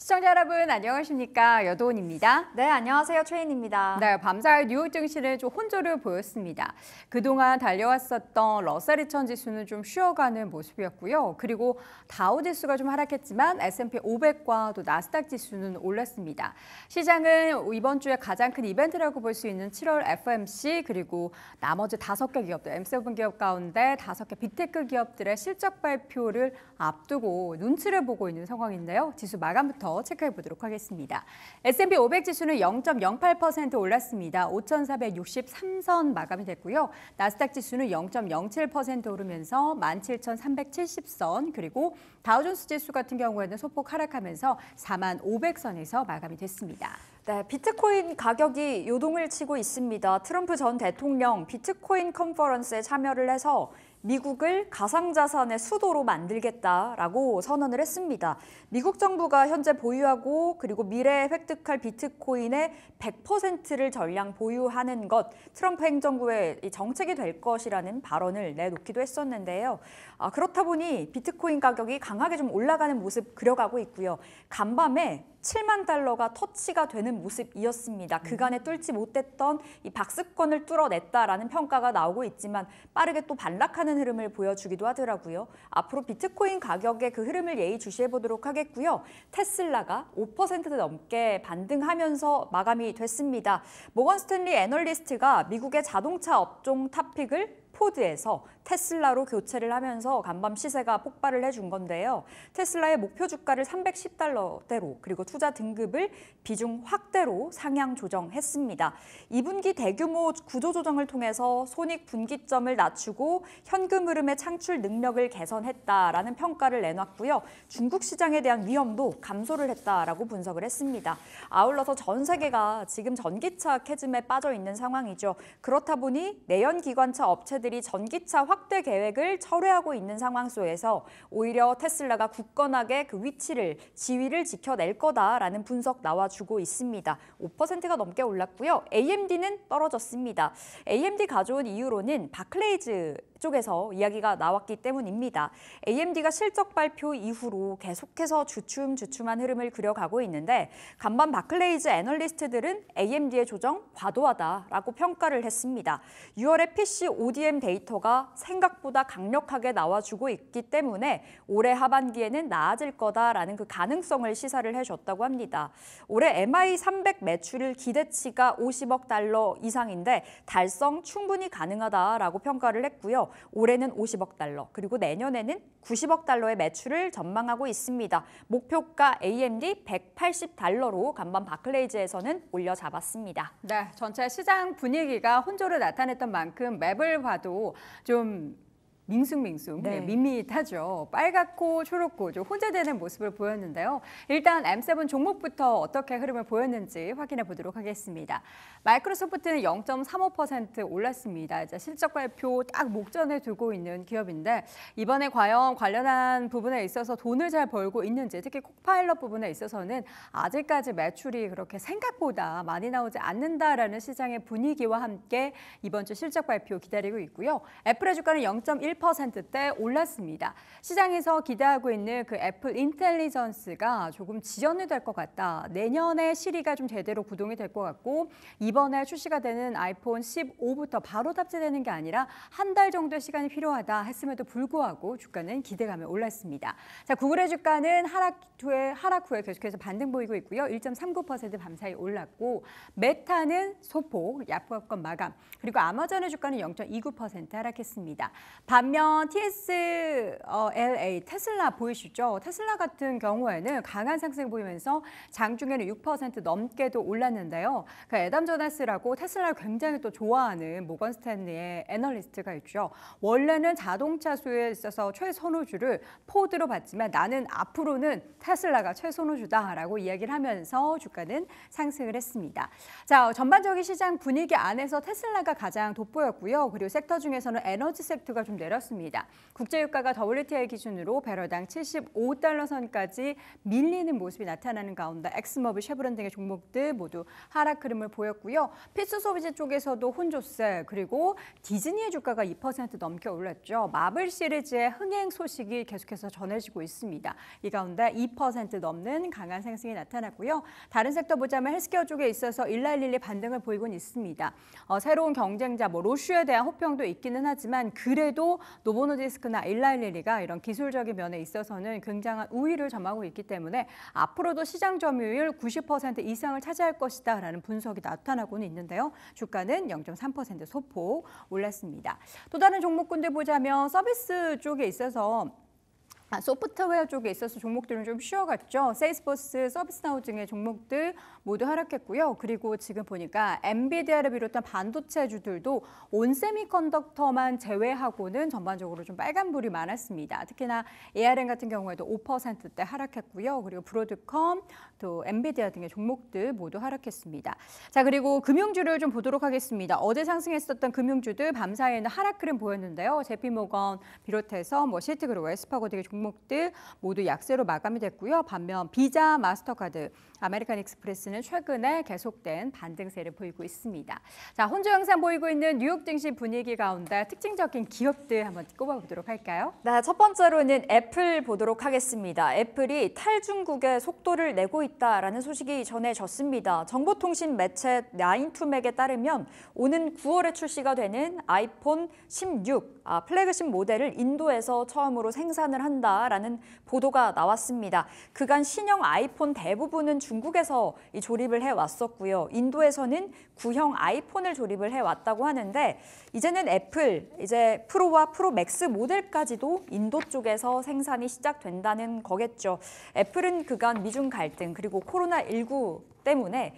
시청자 여러분 안녕하십니까? 여도은입니다. 네, 안녕하세요. 최인입니다. 네, 밤사이 뉴욕 증시는 좀 혼조를 보였습니다. 그동안 달려왔었던 러셀 2000 지수는 좀 쉬어가는 모습이었고요. 그리고 다우 지수가 좀 하락했지만 S&P 500과 또 나스닥 지수는 올랐습니다. 시장은 이번 주에 가장 큰 이벤트라고 볼 수 있는 7월 FOMC 그리고 나머지 5개 기업들, M7 기업 가운데 5개 빅테크 기업들의 실적 발표를 앞두고 눈치를 보고 있는 상황인데요. 지수 마감부터 체크해 보도록 하겠습니다. S&P 500 지수는 0.08% 올랐습니다. 5,463선 마감이 됐고요. 나스닥 지수는 0.07% 오르면서 17,370선, 그리고 다우존스 지수 같은 경우에는 소폭 하락하면서 45,500선에서 마감이 됐습니다. 네, 비트코인 가격이 요동을 치고 있습니다. 트럼프 전 대통령 비트코인 컨퍼런스에 참여를 해서 미국을 가상자산의 수도로 만들겠다라고 선언을 했습니다. 미국 정부가 현재 보유하고 그리고 미래에 획득할 비트코인의 100%를 전량 보유하는 것, 트럼프 행정부의 정책이 될 것이라는 발언을 내놓기도 했었는데요. 그렇다 보니 비트코인 가격이 강하게 좀 올라가는 모습 그려가고 있고요. 간밤에 7만 달러가 터치가 되는 모습이었습니다. 그간에 뚫지 못했던 이 박스권을 뚫어냈다라는 평가가 나오고 있지만 빠르게 또 반락하는 흐름을 보여주기도 하더라고요. 앞으로 비트코인 가격의 그 흐름을 예의주시해 보도록 하겠고요. 테슬라가 5% 넘게 반등하면서 마감이 됐습니다. 모건 스탠리 애널리스트가 미국의 자동차 업종 탑픽을 포드에서 테슬라로 교체를 하면서 간밤 시세가 폭발을 해준 건데요. 테슬라의 목표 주가를 310달러대로 그리고 투자 등급을 비중 확대로 상향 조정했습니다. 2분기 대규모 구조조정을 통해서 손익 분기점을 낮추고 현금 흐름의 창출 능력을 개선했다라는 평가를 내놨고요. 중국 시장에 대한 위험도 감소를 했다라고 분석을 했습니다. 아울러서 전 세계가 지금 전기차 캐즘에 빠져 있는 상황이죠. 그렇다 보니 내연기관차 업체들이 전기차 확대 계획을 철회하고 있는 상황 속에서 오히려 테슬라가 굳건하게 그 위치를, 지위를 지켜낼 거다라는 분석 나와주고 있습니다. 5%가 넘게 올랐고요. AMD는 떨어졌습니다. AMD 가져온 이유로는 바클레이즈 쪽에서 이야기가 나왔기 때문입니다. AMD가 실적 발표 이후로 계속해서 주춤주춤한 흐름을 그려가고 있는데 간밤 바클레이즈 애널리스트들은 AMD의 조정 과도하다라고 평가를 했습니다. 6월에 PC ODM 데이터가 생각보다 강력하게 나와주고 있기 때문에 올해 하반기에는 나아질 거다라는 그 가능성을 시사를 해줬다고 합니다. 올해 MI300 매출일 기대치가 50억 달러 이상인데 달성 충분히 가능하다라고 평가를 했고요. 올해는 50억 달러, 그리고 내년에는 90억 달러의 매출을 전망하고 있습니다. 목표가 AMD 180달러로 간밤 바클레이즈에서는 올려 잡았습니다. 네, 전체 시장 분위기가 혼조를 나타냈던 만큼 맵을 봐도 좀 밍숭밍숭, 네. 밋밋하죠. 빨갛고 초록고 좀 혼재되는 모습을 보였는데요. 일단 M7 종목부터 어떻게 흐름을 보였는지 확인해 보도록 하겠습니다. 마이크로소프트는 0.35% 올랐습니다. 이제 실적 발표 딱 목전에 두고 있는 기업인데 이번에 과연 관련한 부분에 있어서 돈을 잘 벌고 있는지, 특히 코파일럿 부분에 있어서는 아직까지 매출이 그렇게 생각보다 많이 나오지 않는다라는 시장의 분위기와 함께 이번 주 실적 발표 기다리고 있고요. 애플의 주가는 0.1%대 올랐습니다. 시장에서 기대하고 있는 그 애플 인텔리전스가 조금 지연이 될 것 같다. 내년에 시리가 좀 제대로 구동이 될 것 같고 이번에 출시가 되는 아이폰 15부터 바로 탑재되는 게 아니라 한 달 정도의 시간이 필요하다 했음에도 불구하고 주가는 기대감에 올랐습니다. 자, 구글의 주가는 하락 후에 계속해서 반등 보이고 있고요. 1.39% 밤사이 올랐고 메타는 소폭 약보합권 마감, 그리고 아마존의 주가는 0.29% 하락했습니다. 반면 TSLA, 테슬라 보이시죠? 테슬라 같은 경우에는 강한 상승을 보이면서 장중에는 6% 넘게도 올랐는데요. 그 애덤 조나스라고 테슬라를 굉장히 또 좋아하는 모건 스탠리의 애널리스트가 있죠. 원래는 자동차 수요에 있어서 최선호주를 포드로 봤지만 나는 앞으로는 테슬라가 최선호주다라고 이야기를 하면서 주가는 상승을 했습니다. 자, 전반적인 시장 분위기 안에서 테슬라가 가장 돋보였고요. 그리고 섹터 중에서는 에너지 섹터가 좀 내렸습니다. 국제유가가 WTI 기준으로 배럴당 75달러 선까지 밀리는 모습이 나타나는 가운데 엑스모빌, 쉐브론 등의 종목들 모두 하락 흐름을 보였고요. 필수 소비재 쪽에서도 혼조세 그리고 디즈니의 주가가 2% 넘게 올랐죠. 마블 시리즈의 흥행 소식이 계속해서 전해지고 있습니다. 이 가운데 2% 넘는 강한 상승이 나타났고요. 다른 섹터 보자면 헬스케어 쪽에 있어서 일라일리 반등을 보이곤 있습니다. 새로운 경쟁자 로슈에 대한 호평도 있기는 하지만 그래도 노보노디스크나 일라일리가 이런 기술적인 면에 있어서는 굉장한 우위를 점하고 있기 때문에 앞으로도 시장 점유율 90% 이상을 차지할 것이다라는 분석이 나타나고는 있는데요. 주가는 0.3% 소폭 올랐습니다. 또 다른 종목군들 보자면 서비스 쪽에 있어서 소프트웨어 쪽에 있어서 종목들은 좀 쉬어갔죠. 세일스포스, 서비스나우 등의 종목들 모두 하락했고요. 그리고 지금 보니까 엔비디아를 비롯한 반도체주들도 온세미컨덕터만 제외하고는 전반적으로 좀 빨간불이 많았습니다. 특히나 ARM 같은 경우에도 5%대 하락했고요. 그리고 브로드컴, 또 엔비디아 등의 종목들 모두 하락했습니다. 자, 그리고 금융주를 좀 보도록 하겠습니다. 어제 상승했었던 금융주들 밤 사이에는 하락 흐름 보였는데요. JP모건 비롯해서 시티그룹, 웰스파고 등의 종목들 모두 약세로 마감이 됐고요. 반면 비자, 마스터카드, 아메리칸 익스프레스는 최근에 계속된 반등세를 보이고 있습니다. 자, 혼조 영상 보이고 있는 뉴욕 증시 분위기 가운데 특징적인 기업들 한번 꼽아보도록 할까요? 네, 첫 번째로는 애플 보도록 하겠습니다. 애플이 탈중국에 속도를 내고 있다라는 소식이 전해졌습니다. 정보통신 매체 9투맥에 따르면 오는 9월에 출시가 되는 아이폰 16 플래그십 모델을 인도에서 처음으로 생산을 한다라는 보도가 나왔습니다. 그간 신형 아이폰 대부분은 중국에서 조립을 해왔었고요. 인도에서는 구형 아이폰을 조립을 해왔다고 하는데 이제는 애플, 프로와 프로 맥스 모델까지도 인도 쪽에서 생산이 시작된다는 거겠죠. 애플은 그간 미중 갈등 그리고 코로나19 때문에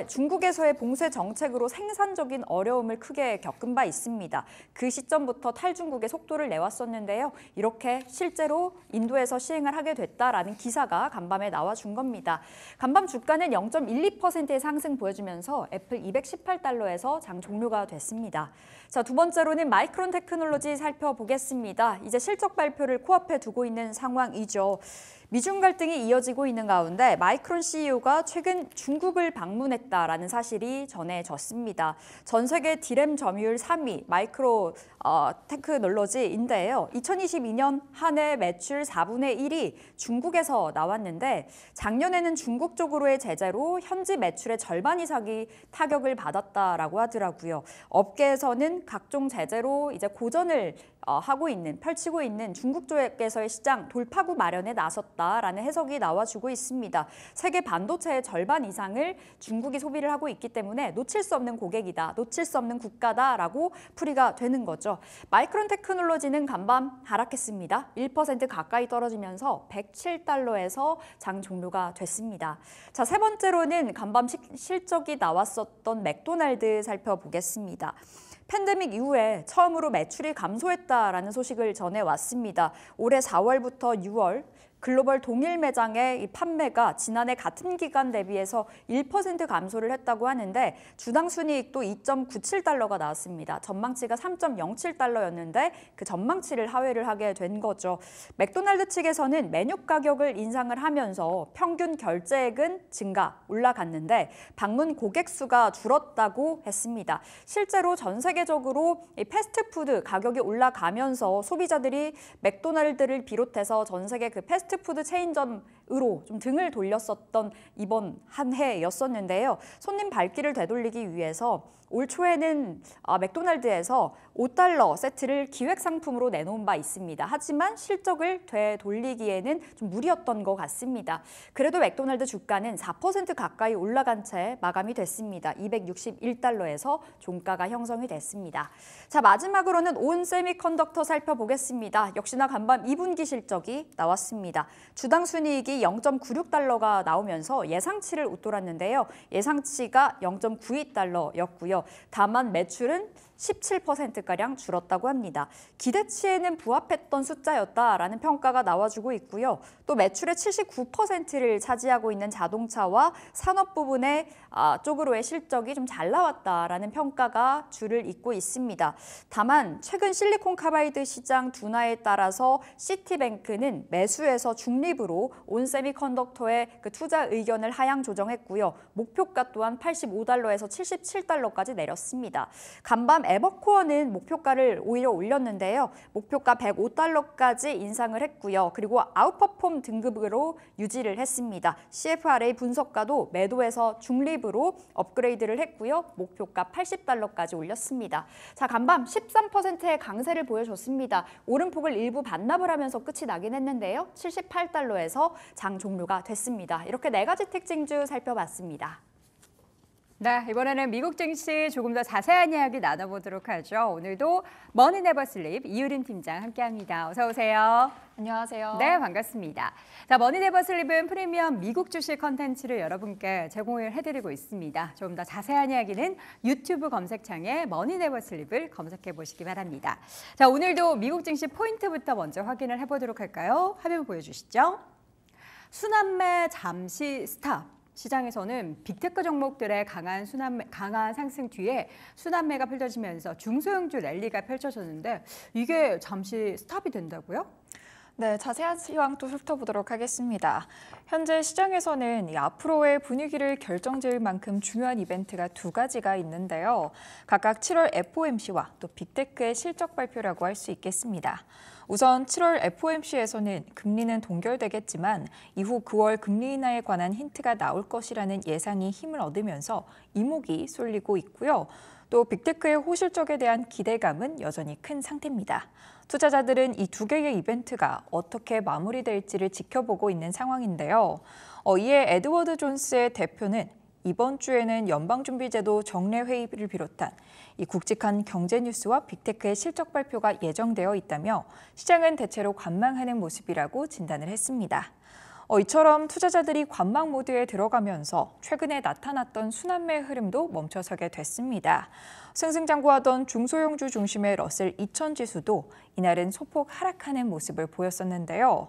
중국에서의 봉쇄 정책으로 생산적인 어려움을 크게 겪은 바 있습니다. 그 시점부터 탈중국의 속도를 내왔었는데요. 이렇게 실제로 인도에서 시행을 하게 됐다라는 기사가 간밤에 나와준 겁니다. 간밤 주가는 0.12%의 상승 보여주면서 애플 218달러에서 장 종료가 됐습니다. 자, 두 번째로는 마이크론 테크놀로지 살펴보겠습니다. 이제 실적 발표를 코앞에 두고 있는 상황이죠. 미중 갈등이 이어지고 있는 가운데 마이크론 CEO가 최근 중국을 방문했다라는 사실이 전해졌습니다. 전 세계 디램 점유율 3위 마이크로 테크놀로지인데요. 2022년 한 해 매출 4분의 1이 중국에서 나왔는데 작년에는 중국 쪽으로의 제재로 현지 매출의 절반 이상이 타격을 받았다라고 하더라고요. 업계에서는 각종 제재로 고전을 펼치고 있는 중국 쪽에서의 시장 돌파구 마련에 나섰다라는 해석이 나와주고 있습니다. 세계 반도체의 절반 이상을 중국이 소비를 하고 있기 때문에 놓칠 수 없는 고객이다, 놓칠 수 없는 국가다라고 풀이가 되는 거죠. 마이크론 테크놀로지는 간밤 하락했습니다. 1% 가까이 떨어지면서 107달러에서 장 종료가 됐습니다. 자, 세 번째로는 간밤 실적이 나왔었던 맥도날드 살펴보겠습니다. 팬데믹 이후에 처음으로 매출이 감소했다라는 소식을 전해왔습니다. 올해 4월부터 6월 글로벌 동일 매장의 판매가 지난해 같은 기간 대비해서 1% 감소를 했다고 하는데 주당 순이익도 2.97달러가 나왔습니다. 전망치가 3.07달러였는데 그 전망치를 하회를 하게 된 거죠. 맥도날드 측에서는 메뉴 가격을 인상을 하면서 평균 결제액은 올라갔는데 방문 고객 수가 줄었다고 했습니다. 실제로 전 세계적으로 이 패스트푸드 가격이 올라가면서 소비자들이 맥도날드를 비롯해서 전 세계 그 패스트푸드 체인점으로 좀 등을 돌렸었던 이번 한 해였었는데요. 손님 발길을 되돌리기 위해서 올 초에는 맥도날드에서 $5 세트를 기획 상품으로 내놓은 바 있습니다. 하지만 실적을 되돌리기에는 좀 무리였던 것 같습니다. 그래도 맥도날드 주가는 4% 가까이 올라간 채 마감이 됐습니다. 261달러에서 종가가 형성이 됐습니다. 자, 마지막으로는 온 세미컨덕터 살펴보겠습니다. 역시나 간밤 2분기 실적이 나왔습니다. 주당 순이익이 가격이 0.96달러가 나오면서 예상치를 웃돌았는데요. 예상치가 0.92달러였고요. 다만 매출은 17%가량 줄었다고 합니다. 기대치에는 부합했던 숫자였다라는 평가가 나와주고 있고요. 또 매출의 79%를 차지하고 있는 자동차와 산업 부분의 쪽으로의 실적이 좀 잘 나왔다라는 평가가 줄을 잇고 있습니다. 다만 최근 실리콘카바이드 시장 둔화에 따라서 시티뱅크는 매수에서 중립으로 온세미컨덕터의 그 투자 의견을 하향 조정했고요. 목표가 또한 85달러에서 77달러까지 내렸습니다. 간밤 에버코어는 목표가를 오히려 올렸는데요. 목표가 105달러까지 인상을 했고요. 그리고 아웃퍼폼 등급으로 유지를 했습니다. CFRA 분석가도 매도에서 중립으로 업그레이드를 했고요. 목표가 80달러까지 올렸습니다. 자, 간밤 13%의 강세를 보여줬습니다. 오름폭을 일부 반납을 하면서 끝이 나긴 했는데요. 78달러에서 장 종료가 됐습니다. 이렇게 네 가지 특징주 살펴봤습니다. 네, 이번에는 미국 증시 조금 더 자세한 이야기 나눠보도록 하죠. 오늘도 머니네버슬립 이유린 팀장 함께합니다. 어서 오세요. 안녕하세요. 네, 반갑습니다. 자, 머니네버슬립은 프리미엄 미국 주식 컨텐츠를 여러분께 제공을 해드리고 있습니다. 좀 더 자세한 이야기는 유튜브 검색창에 머니네버슬립을 검색해 보시기 바랍니다. 자, 오늘도 미국 증시 포인트부터 먼저 확인을 해보도록 할까요? 화면 보여주시죠. 순환매 잠시 스탑. 시장에서는 빅테크 종목들의 강한 상승 뒤에 순환매가 펼쳐지면서 중소형주 랠리가 펼쳐졌는데 이게 잠시 스탑이 된다고요? 네, 자세한 시황 또 훑어보도록 하겠습니다. 현재 시장에서는 앞으로의 분위기를 결정지을 만큼 중요한 이벤트가 두 가지가 있는데요. 각각 7월 FOMC와 또 빅테크의 실적 발표라고 할 수 있겠습니다. 우선 7월 FOMC에서는 금리는 동결되겠지만 이후 9월 금리 인하에 관한 힌트가 나올 것이라는 예상이 힘을 얻으면서 이목이 쏠리고 있고요. 또 빅테크의 호실적에 대한 기대감은 여전히 큰 상태입니다. 투자자들은 이 두 개의 이벤트가 어떻게 마무리될지를 지켜보고 있는 상황인데요. 이에 에드워드 존스의 대표는 이번 주에는 연방준비제도 정례회의를 비롯한 이 굵직한 경제 뉴스와 빅테크의 실적 발표가 예정되어 있다며 시장은 대체로 관망하는 모습이라고 진단을 했습니다. 이처럼 투자자들이 관망 모드에 들어가면서 최근에 나타났던 순환매 흐름도 멈춰서게 됐습니다. 승승장구하던 중소형주 중심의 러셀 2000 지수도 이날은 소폭 하락하는 모습을 보였었는데요.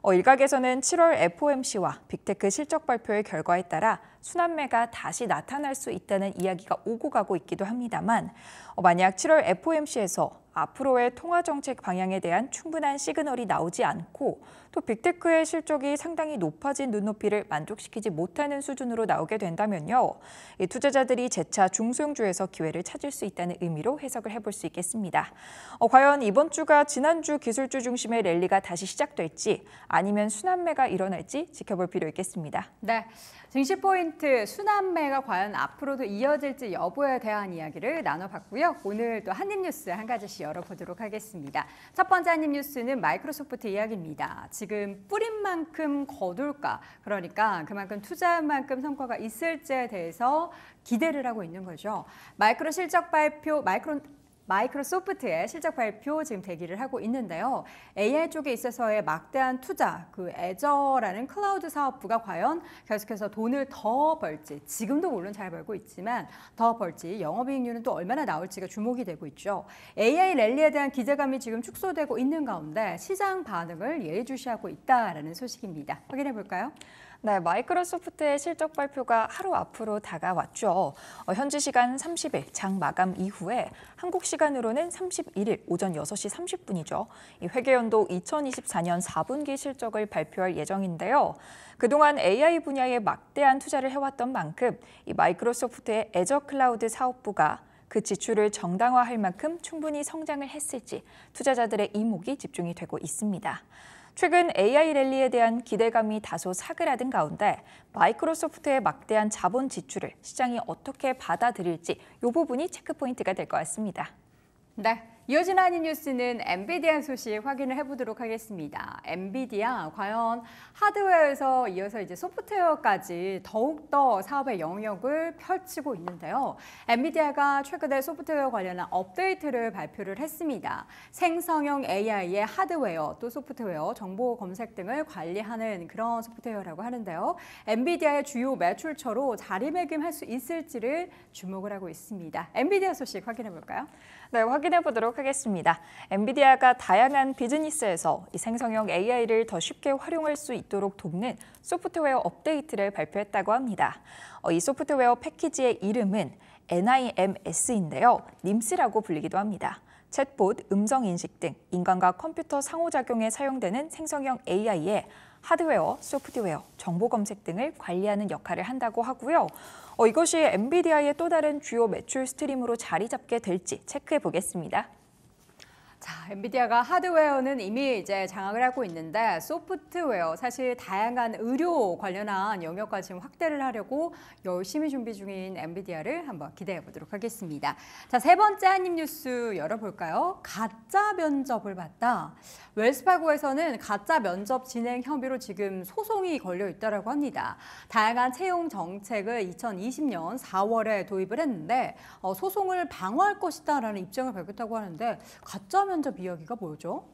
일각에서는 7월 FOMC와 빅테크 실적 발표의 결과에 따라 순환매가 다시 나타날 수 있다는 이야기가 오고 가고 있기도 합니다만 만약 7월 FOMC에서 앞으로의 통화정책 방향에 대한 충분한 시그널이 나오지 않고 또 빅테크의 실적이 상당히 높아진 눈높이를 만족시키지 못하는 수준으로 나오게 된다면요. 이 투자자들이 재차 중소형주에서 기회를 찾을 수 있다는 의미로 해석을 해볼 수 있겠습니다. 과연 이번 주가 지난주 기술주 중심의 랠리가 다시 시작될지 아니면 순환매가 일어날지 지켜볼 필요 있겠습니다. 네, 증시 포인트 순환매가 과연 앞으로도 이어질지 여부에 대한 이야기를 나눠봤고요. 오늘 또 한입뉴스 한 가지씩 열어보도록 하겠습니다. 첫 번째 한입뉴스는 마이크로소프트 이야기입니다. 지금 뿌린 만큼 거둘까? 그러니까 그만큼 투자한 만큼 성과가 있을지에 대해서 기대를 하고 있는 거죠. 마이크로소프트의 실적 발표 지금 대기를 하고 있는데요. AI 쪽에 있어서의 막대한 투자, 그 애저라는 클라우드 사업부가 과연 계속해서 돈을 더 벌지, 지금도 물론 잘 벌고 있지만 더 벌지, 영업이익률은 또 얼마나 나올지가 주목이 되고 있죠. AI 랠리에 대한 기대감이 지금 축소되고 있는 가운데 시장 반응을 예의주시하고 있다라는 소식입니다. 확인해 볼까요? 네, 마이크로소프트의 실적 발표가 하루 앞으로 다가왔죠. 현지 시간 30일 장 마감 이후에 한국 시간으로는 31일 오전 6시 30분이죠. 이 회계연도 2024년 4분기 실적을 발표할 예정인데요. 그동안 AI 분야에 막대한 투자를 해왔던 만큼 이 마이크로소프트의 애저 클라우드 사업부가 그 지출을 정당화할 만큼 충분히 성장을 했을지 투자자들의 이목이 집중이 되고 있습니다. 최근 AI 랠리에 대한 기대감이 다소 사그라든 가운데 마이크로소프트의 막대한 자본 지출을 시장이 어떻게 받아들일지 이 부분이 체크포인트가 될 것 같습니다. 네, 이어진 한인 뉴스는 엔비디아 소식 확인을 해보도록 하겠습니다. 엔비디아 과연 하드웨어에서 이어서 이제 소프트웨어까지 더욱더 사업의 영역을 펼치고 있는데요. 엔비디아가 최근에 소프트웨어 관련한 업데이트를 발표를 했습니다. 생성형 AI의 하드웨어 또 소프트웨어, 정보 검색 등을 관리하는 그런 소프트웨어라고 하는데요. 엔비디아의 주요 매출처로 자리매김할 수 있을지를 주목을 하고 있습니다. 엔비디아 소식 확인해 볼까요? 네, 확인해 보도록 하겠습니다. 엔비디아가 다양한 비즈니스에서 이 생성형 AI를 더 쉽게 활용할 수 있도록 돕는 소프트웨어 업데이트를 발표했다고 합니다. 이 소프트웨어 패키지의 이름은 NIMS인데요. 님스라고 불리기도 합니다. 챗봇, 음성 인식 등 인간과 컴퓨터 상호작용에 사용되는 생성형 AI의 하드웨어, 소프트웨어, 정보 검색 등을 관리하는 역할을 한다고 하고요. 이것이 엔비디아의 또 다른 주요 매출 스트림으로 자리 잡게 될지 체크해 보겠습니다. 자, 엔비디아가 하드웨어는 이미 이제 장악을 하고 있는데 소프트웨어, 사실 다양한 의료 관련한 영역까지 지금 확대를 하려고 열심히 준비 중인 엔비디아를 한번 기대해 보도록 하겠습니다. 자, 세 번째 한입 뉴스 열어볼까요? 가짜 면접을 받다. 웰스파고에서는 가짜 면접 진행 혐의로 지금 소송이 걸려 있다고 합니다. 다양한 채용 정책을 2020년 4월에 도입을 했는데 소송을 방어할 것이다라는 입장을 밝혔다고 하는데 가짜 면접 이야기가 뭐죠?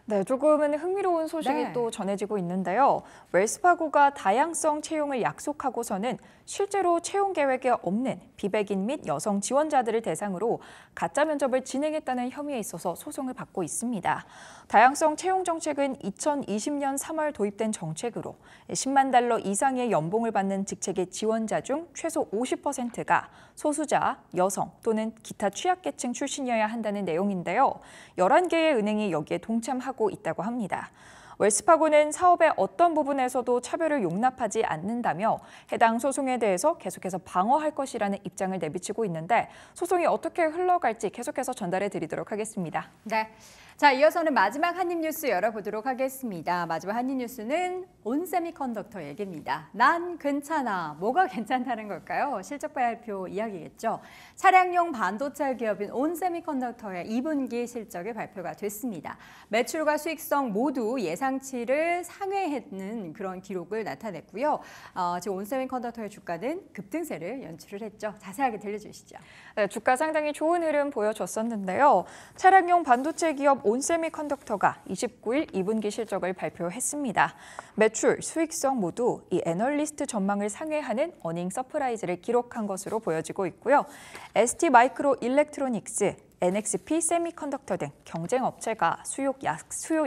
네, 조금은 흥미로운 소식이 네. 또 전해지고 있는데요. 웰스파고가 다양성 채용을 약속하고서는 실제로 채용 계획에 없는 비백인 및 여성 지원자들을 대상으로 가짜 면접을 진행했다는 혐의에 있어서 소송을 받고 있습니다. 다양성 채용 정책은 2020년 3월 도입된 정책으로 10만 달러 이상의 연봉을 받는 직책의 지원자 중 최소 50%가 소수자, 여성 또는 기타 취약계층 출신이어야 한다는 내용인데요. 11개의 은행이 여기에 동참하고 있다고 합니다. 웰스파고는 사업의 어떤 부분에서도 차별을 용납하지 않는다며 해당 소송에 대해서 계속해서 방어할 것이라는 입장을 내비치고 있는데 소송이 어떻게 흘러갈지 계속해서 전달해 드리도록 하겠습니다. 네. 자, 이어서는 마지막 한입 뉴스 열어보도록 하겠습니다. 마지막 한입 뉴스는 온세미컨덕터 얘기입니다. 난 괜찮아. 뭐가 괜찮다는 걸까요? 실적 발표 이야기겠죠. 차량용 반도체 기업인 온세미컨덕터의 2분기 실적이 발표가 됐습니다. 매출과 수익성 모두 예상치를 상회하는 그런 기록을 나타냈고요. 지금 온세미컨덕터의 주가는 급등세를 연출을 했죠. 자세하게 들려주시죠. 네, 주가 상당히 좋은 흐름 보여줬었는데요. 차량용 반도체 기업 온세미컨덕터가 29일 2분기 실적을 발표했습니다. 매출, 수익성 모두 이 애널리스트 전망을 상회하는 어닝 서프라이즈를 기록한 것으로 보여지고 있고요. ST 마이크로 일렉트로닉스, NXP 세미컨덕터 등 경쟁 업체가 수요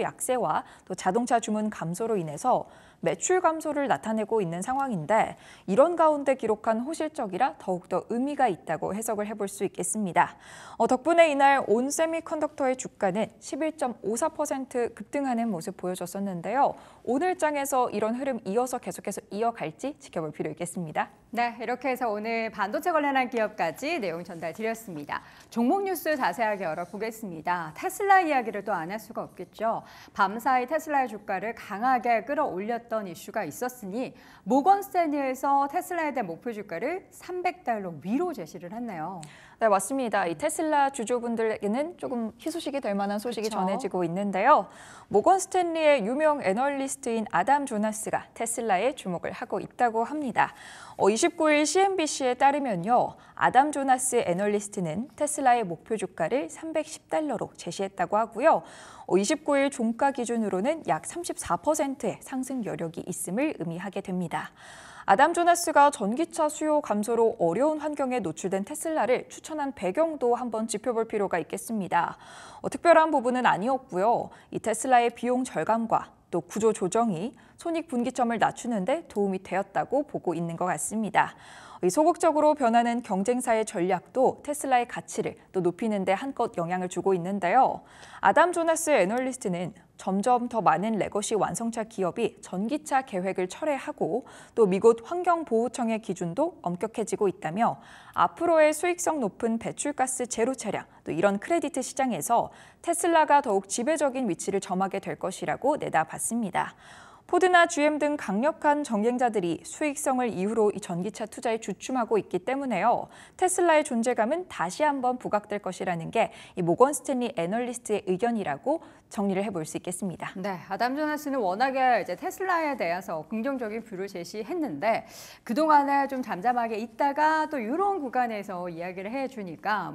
약세와 또 자동차 주문 감소로 인해서 매출 감소를 나타내고 있는 상황인데 이런 가운데 기록한 호실적이라 더욱더 의미가 있다고 해석을 해볼 수 있겠습니다. 덕분에 이날 온세미컨덕터의 주가는 11.54% 급등하는 모습 보여줬었는데요. 오늘 장에서 이런 흐름 이어서 계속해서 이어갈지 지켜볼 필요 있겠습니다. 네, 이렇게 해서 오늘 반도체 관련한 기업까지 내용 전달드렸습니다. 종목 뉴스 자세하게 열어보겠습니다. 테슬라 이야기를 또 안 할 수가 없겠죠. 밤사이 테슬라의 주가를 강하게 끌어올렸던 이슈가 있었으니 모건 스탠리에서 테슬라에 대한 목표 주가를 300달러 위로 제시를 했네요. 네, 맞습니다. 이 테슬라 주주분들에게는 조금 희소식이 될 만한 소식이 그쵸? 전해지고 있는데요. 모건 스탠리의 유명 애널리스트인 아담 조나스가 테슬라에 주목을 하고 있다고 합니다. 29일 CNBC에 따르면요. 아담 조나스 애널리스트는 테슬라의 목표 주가를 310달러로 제시했다고 하고요. 29일 종가 기준으로는 약 34%의 상승 여력이 있음을 의미하게 됩니다. 아담 조나스가 전기차 수요 감소로 어려운 환경에 노출된 테슬라를 추천한 배경도 한번 짚어볼 필요가 있겠습니다. 특별한 부분은 아니었고요. 이 테슬라의 비용 절감과 또 구조 조정이 손익분기점을 낮추는 데 도움이 되었다고 보고 있는 것 같습니다. 소극적으로 변하는 경쟁사의 전략도 테슬라의 가치를 또 높이는 데 한껏 영향을 주고 있는데요. 아담 조나스 애널리스트는 점점 더 많은 레거시 완성차 기업이 전기차 계획을 철회하고 또 미국 환경보호청의 기준도 엄격해지고 있다며 앞으로의 수익성 높은 배출가스 제로 차량, 또 이런 크레디트 시장에서 테슬라가 더욱 지배적인 위치를 점하게 될 것이라고 내다봤습니다. 포드나 GM 등 강력한 경쟁자들이 수익성을 이유로 이 전기차 투자에 주춤하고 있기 때문에요. 테슬라의 존재감은 다시 한번 부각될 것이라는 게 이 모건 스탠리 애널리스트의 의견이라고 정리를 해볼 수 있겠습니다. 네, 아담 조나스는 워낙에 이제 테슬라에 대해서 긍정적인 뷰를 제시했는데 그동안에 좀 잠잠하게 있다가 또 이런 구간에서 이야기를 해주니까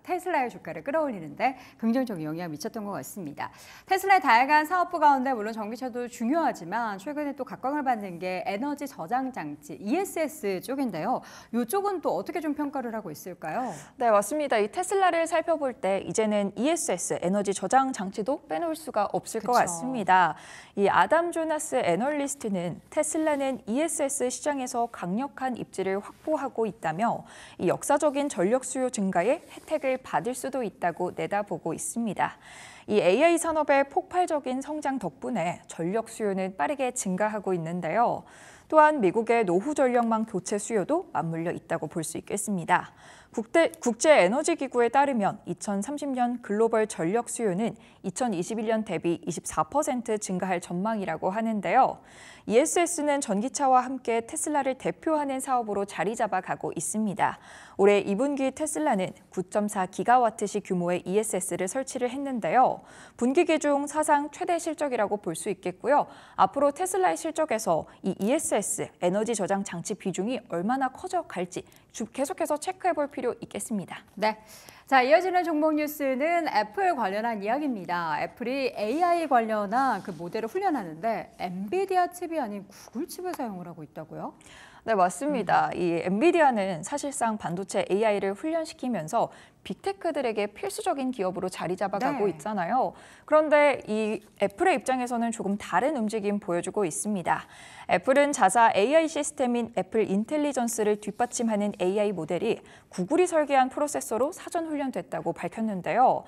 테슬라의 주가를 끌어올리는데 긍정적인 영향을 미쳤던 것 같습니다. 테슬라의 다양한 사업부 가운데 물론 전기차도 중요하지만 최근에 또 각광을 받는 게 에너지 저장 장치 ESS 쪽인데요. 이쪽은 또 어떻게 좀 평가를 하고 있을까요? 네, 맞습니다. 이 테슬라를 살펴볼 때 이제는 ESS, 에너지 저장 장치도 빼놓을 수가 없을 것 같습니다. 이 아담 조나스 애널리스트는 테슬라는 ESS 시장에서 강력한 입지를 확보하고 있다며 이 역사적인 전력 수요 증가에 혜택을 받을 수도 있다고 내다보고 있습니다. 이 AI 산업의 폭발적인 성장 덕분에 전력 수요는 빠르게 증가하고 있는데요. 또한 미국의 노후 전력망 교체 수요도 맞물려 있다고 볼 수 있겠습니다. 국제에너지기구에 따르면 2030년 글로벌 전력 수요는 2021년 대비 24% 증가할 전망이라고 하는데요. ESS는 전기차와 함께 테슬라를 대표하는 사업으로 자리 잡아가고 있습니다. 올해 2분기 테슬라는 9.4기가와트시 규모의 ESS를 설치를 했는데요. 분기기 중 사상 최대 실적이라고 볼 수 있겠고요. 앞으로 테슬라의 실적에서 이 ESS, 에너지 저장 장치 비중이 얼마나 커져갈지 계속해서 체크해볼 필요 있겠습니다. 네. 자, 이어지는 종목 뉴스는 애플 관련한 이야기입니다. 애플이 AI 관련한 그 모델을 훈련하는데 엔비디아 칩이 아닌 구글 칩을 사용을 하고 있다고요? 네, 맞습니다. 이 엔비디아는 사실상 반도체 AI를 훈련시키면서 빅테크들에게 필수적인 기업으로 자리 잡아가고 있잖아요. 그런데 이 애플의 입장에서는 조금 다른 움직임 보여주고 있습니다. 애플은 자사 AI 시스템인 애플 인텔리전스를 뒷받침하는 AI 모델이 구글이 설계한 프로세서로 사전 훈련됐다고 밝혔는데요.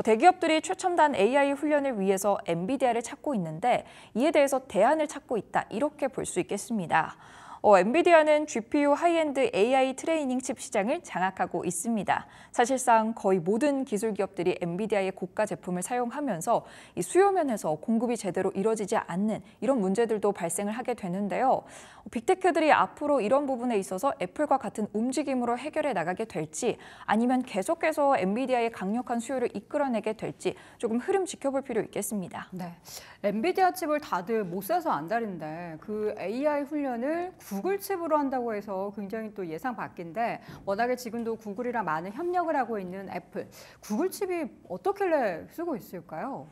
대기업들이 최첨단 AI 훈련을 위해서 엔비디아를 찾고 있는데 이에 대해서 대안을 찾고 있다, 이렇게 볼 수 있겠습니다. 엔비디아는 GPU 하이엔드 AI 트레이닝 칩 시장을 장악하고 있습니다. 사실상 거의 모든 기술 기업들이 엔비디아의 고가 제품을 사용하면서 이 수요 면에서 공급이 제대로 이뤄지지 않는 이런 문제들도 발생을 하게 되는데요. 빅테크들이 앞으로 이런 부분에 있어서 애플과 같은 움직임으로 해결해 나가게 될지 아니면 계속해서 엔비디아의 강력한 수요를 이끌어내게 될지 조금 흐름 지켜볼 필요 있겠습니다. 네, 엔비디아 칩을 다들 못 사서 안달인데 그 AI 훈련을 구글 칩으로 한다고 해서 굉장히 또 예상 밖인데 워낙에 지금도 구글이랑 많은 협력을 하고 있는 애플, 구글 칩이 어떻길래 쓰고 있을까요?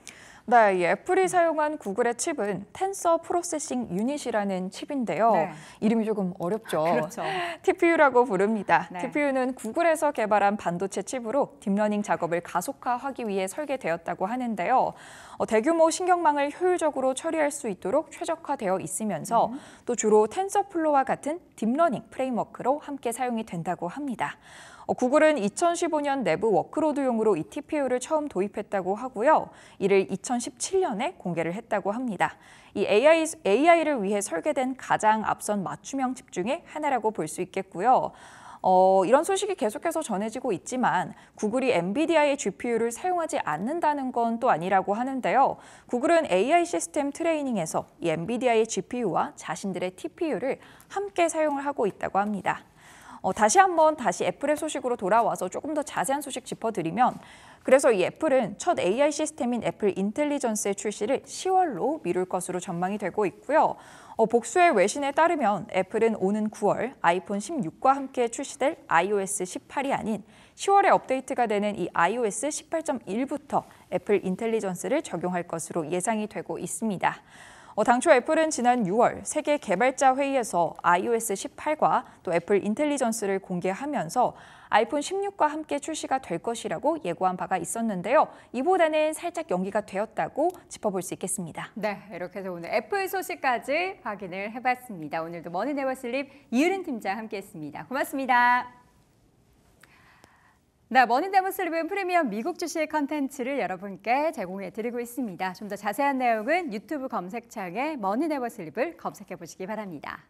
네, 이 애플이 사용한 구글의 칩은 텐서 프로세싱 유닛이라는 칩인데요. 네. 이름이 조금 어렵죠. 그렇죠. TPU라고 부릅니다. 네. TPU는 구글에서 개발한 반도체 칩으로 딥러닝 작업을 가속화하기 위해 설계되었다고 하는데요. 대규모 신경망을 효율적으로 처리할 수 있도록 최적화되어 있으면서 또 주로 텐서플로와 같은 딥러닝 프레임워크로 함께 사용이 된다고 합니다. 구글은 2015년 내부 워크로드용으로 이 TPU를 처음 도입했다고 하고요. 이를 2017년에 공개를 했다고 합니다. 이 AI를 위해 설계된 가장 앞선 맞춤형 칩 중에 하나라고 볼 수 있겠고요. 이런 소식이 계속해서 전해지고 있지만 구글이 엔비디아의 GPU를 사용하지 않는다는 건 또 아니라고 하는데요. 구글은 AI 시스템 트레이닝에서 이 엔비디아의 GPU와 자신들의 TPU를 함께 사용을 하고 있다고 합니다. 다시 애플의 소식으로 돌아와서 조금 더 자세한 소식 짚어드리면 그래서 이 애플은 첫 AI 시스템인 애플 인텔리전스의 출시를 10월로 미룰 것으로 전망이 되고 있고요. 복수의 외신에 따르면 애플은 오는 9월 아이폰 16과 함께 출시될 iOS 18이 아닌 10월에 업데이트가 되는 이 iOS 18.1부터 애플 인텔리전스를 적용할 것으로 예상이 되고 있습니다. 당초 애플은 지난 6월 세계 개발자 회의에서 iOS 18과 또 애플 인텔리전스를 공개하면서 아이폰 16과 함께 출시가 될 것이라고 예고한 바가 있었는데요. 이보다는 살짝 연기가 되었다고 짚어볼 수 있겠습니다. 네, 이렇게 해서 오늘 애플 소식까지 확인을 해봤습니다. 오늘도 머니네버슬립 이유린 팀장 함께했습니다. 고맙습니다. 네, 머니네버슬립은 프리미엄 미국 주식 컨텐츠를 여러분께 제공해드리고 있습니다. 좀 더 자세한 내용은 유튜브 검색창에 머니네버슬립을 검색해 보시기 바랍니다.